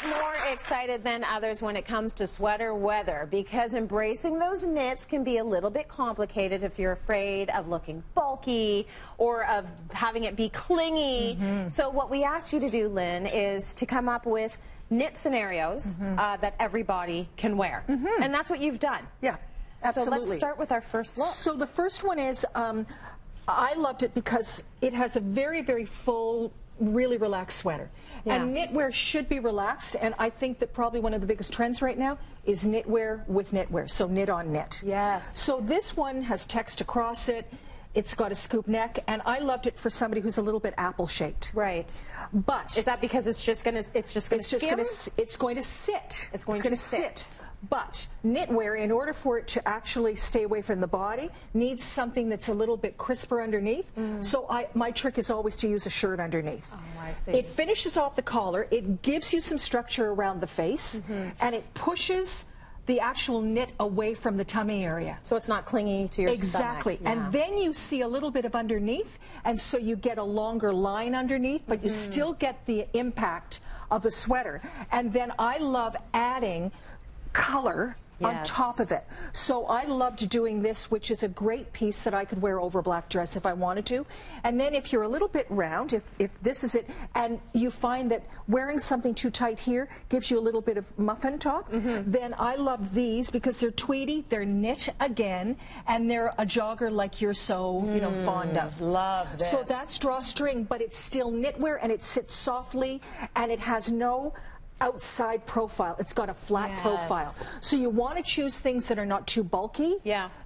more excited than others when it comes to sweater weather, because embracing those knits can be a little bit complicated if you're afraid of looking bulky or of having it be clingy. So what we asked you to do, Lynn, is to come up with knit scenarios that everybody can wear. And that's what you've done. Yeah, absolutely. So let's start with our first look. So the first one is, I loved it because it has a very, very full, really relaxed sweater. And knitwear should be relaxed, and I think that probably one of the biggest trends right now is knitwear with knitwear, so knit on knit. Yes. So this one has text across it. It's got a scoop neck, and I loved it for somebody who's a little bit apple-shaped. Right. But is that because it's just going to skim? It's going to sit. It's going to sit. But knitwear, in order for it to actually stay away from the body, needs something that's a little bit crisper underneath. So my trick is always to use a shirt underneath. Oh, I see. It finishes off the collar, it gives you some structure around the face, and it pushes the actual knit away from the tummy area. So it's not clingy to your Exactly. stomach. And then you see a little bit of underneath, and so you get a longer line underneath, but you still get the impact of the sweater. And then I love adding color on top of it. So I loved doing this, which is a great piece that I could wear over a black dress if I wanted to. And then if you're a little bit round, if this is it, and you find that wearing something too tight here gives you a little bit of muffin top, then I love these because they're tweedy, they're knit again, and they're a jogger like you're so fond of. Love this. So that's drawstring, but it's still knitwear, and it sits softly, and it has no outside profile. It's got a flat profile. So you want to choose things that are not too bulky,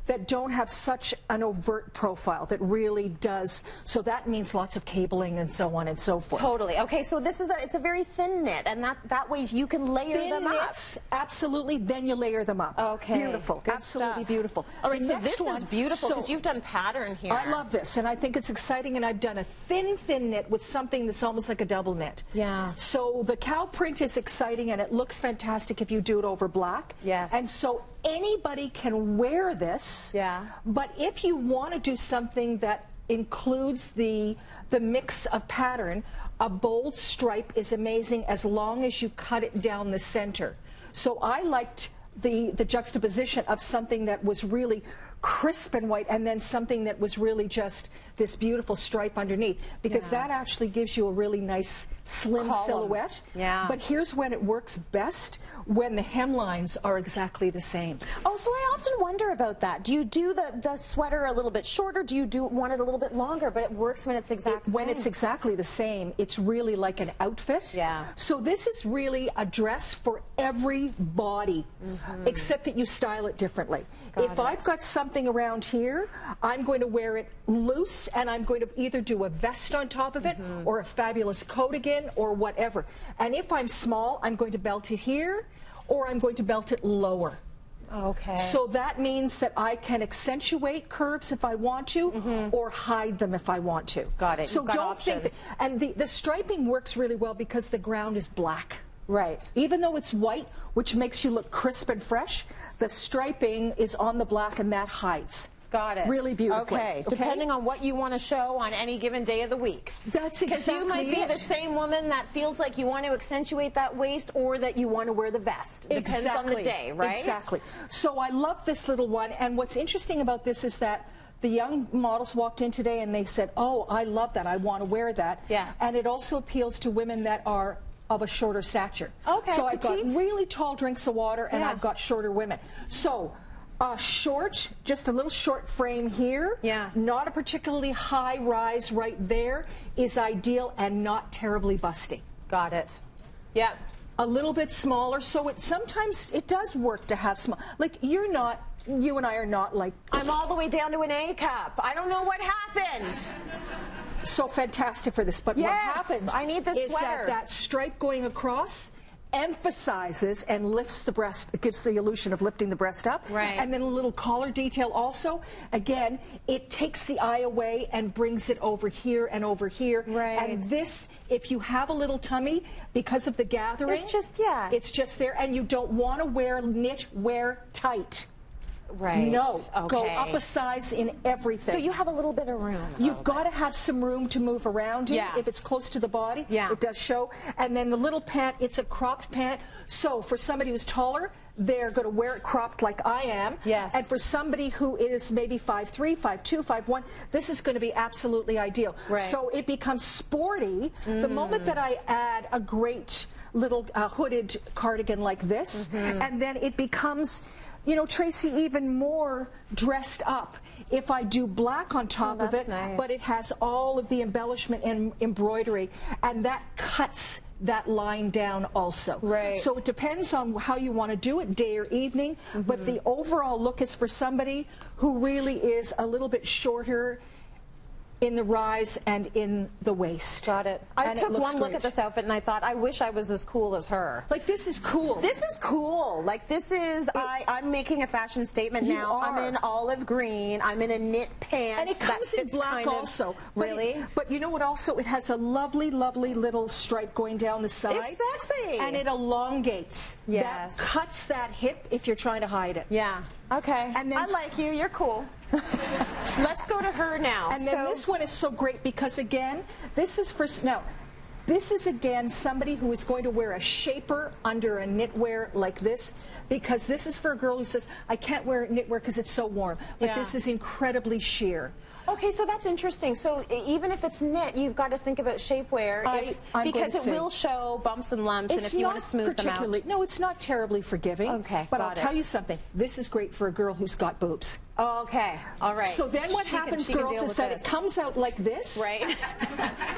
that don't have such an overt profile, that really does. So that means lots of cabling and so on and so forth. Totally. Okay, so this is it's a very thin knit, and that way you can layer them up. Absolutely. Then you layer them up. Okay. Beautiful. Good Absolutely stuff. beautiful. All right, so this is beautiful because you've done pattern here. I love this, and I think it's exciting, and I've done a thin knit with something that's almost like a double knit. Yeah. So the cow print is exciting, and it looks fantastic if you do it over black. Yes. And so anybody can wear this. Yeah. But if you want to do something that includes the mix of pattern, a bold stripe is amazing as long as you cut it down the center. So I liked the juxtaposition of something that was really crisp and white, and then something that was really just this beautiful stripe underneath, because that actually gives you a really nice slim silhouette. Yeah. But here's when it works best, when the hemlines are exactly the same. Oh, so I often wonder about that. Do you do the sweater a little bit shorter? Do you want it a little bit longer? But it works when it's When it's exactly the same, it's really like an outfit. Yeah. So this is really a dress for every body, except that you style it differently. If I've got something around here, I'm going to wear it loose, and I'm going to either do a vest on top of it or a fabulous coat again or whatever. And if I'm small, I'm going to belt it here, or I'm going to belt it lower. Okay. So that means that I can accentuate curves if I want to, or hide them if I want to. Got it. So don't think that, and the striping works really well because the ground is black. Right. Even though it's white, which makes you look crisp and fresh, the striping is on the black, and that hides. Got it. Really beautifully. Okay. Depending on what you want to show on any given day of the week. That's exactly Because you might be the same woman that feels like you want to accentuate that waist, or that you want to wear the vest. Depends on the day, right? Exactly. So I love this little one, and what's interesting about this is that the young models walked in today and they said, oh, I love that, I want to wear that. Yeah. And it also appeals to women that are of a shorter stature. Okay, so I've got petite. really tall drinks of water, and I've got shorter women. So short, just a little short frame here, not a particularly high rise right there, is ideal and not terribly busty. Got it. Yep. A little bit smaller, so sometimes it does work to have small. Like you and I are not like. I'm all the way down to an A cup. I don't know what happened. So fantastic for this, but what happens I need this is sweater. that stripe going across emphasizes and lifts the breast. It gives the illusion of lifting the breast up. Right. And then a little collar detail also. Again, it takes the eye away and brings it over here and over here. Right. And this, if you have a little tummy, because of the gathering, it's just it's just there, and you don't want to wear knitwear tight. Right. No. Okay. Go up a size in everything. So you have a little bit of room. You've got to have some room to move around in. Yeah. If it's close to the body, yeah. it does show. And then the little pant, it's a cropped pant. So for somebody who's taller, they're going to wear it cropped like I am. Yes. And for somebody who is maybe 5'3", 5'2", 5'1", this is going to be absolutely ideal. Right. So it becomes sporty the moment that I add a great little hooded cardigan like this, and then it becomes, you know, Tracy, even more dressed up if I do black on top of it, nice. but it has all of the embellishment and embroidery, and that cuts that line down also. Right. So it depends on how you want to do it, day or evening, but the overall look is for somebody who really is a little bit shorter in the rise and in the waist. Got it. I And took it looks one look great. at this outfit and I thought, I wish I was as cool as her. Like, this is cool. This is cool. Like, this is, I'm making a fashion statement You now. I'm are. in olive green. I'm in a knit pant. And it comes in black also. Really? But you know what also? It has a lovely, lovely little stripe going down the side. It's sexy. And it elongates. Yes. That cuts that hip if you're trying to hide it. Yeah. Okay. And then I like you. You're cool. Let's go to her now. And then this one is so great because, again, this is for... Now, this is, again, somebody who is going to wear a shaper under a knitwear like this, because this is for a girl who says, I can't wear knitwear because it's so warm. But Yeah. this is incredibly sheer. Okay, so that's interesting. So even if it's knit, you've got to think about shapewear because it will show bumps and lumps, and if you want to smooth them out. No, it's not terribly forgiving. Okay, but I'll got tell it. you something. This is great for a girl who's got boobs. Oh, okay, all right. So then what She can- happens, she can girls, deal is with that this. it comes out like this. Right.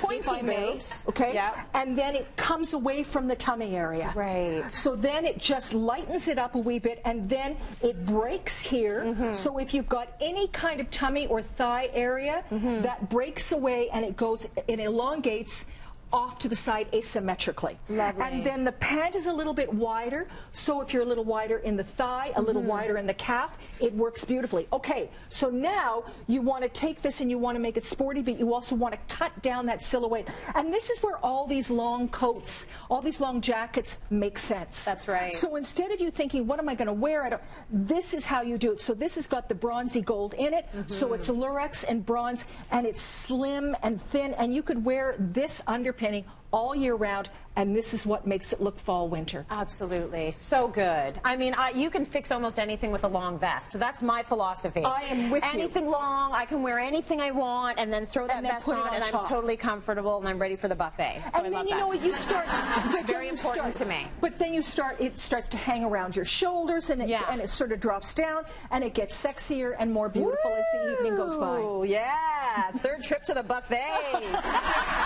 Pointy Deep boobs. Okay? Yep. And then it comes away from the tummy area. Right. So then it just lightens it up a wee bit, and then it breaks here. So if you've got any kind of tummy or thigh area, that breaks away and it goes, it elongates off to the side asymmetrically. Lovely. And then the pant is a little bit wider, so if you're a little wider in the thigh, a little wider in the calf, it works beautifully. Okay, so now you want to take this and you want to make it sporty, but you also want to cut down that silhouette. And this is where all these long coats, all these long jackets make sense. That's right. So instead of you thinking, what am I going to wear? This is how you do it. So this has got the bronzy gold in it, so it's lurex and bronze, and it's slim and thin, and you could wear this underpinning all year round, and this is what makes it look fall winter. Absolutely. So good. I mean, you can fix almost anything with a long vest. That's my philosophy. I am with you. Anything long, I can wear anything I want and then throw that And then vest put it on, on and top. I'm totally comfortable and I'm ready for the buffet. So I And love then you that. know what, you start. It's very important to me. But then you start. It starts to hang around your shoulders, and it sort of drops down, and it gets sexier and more beautiful as the evening goes by. Ooh, yeah. Third trip to the buffet.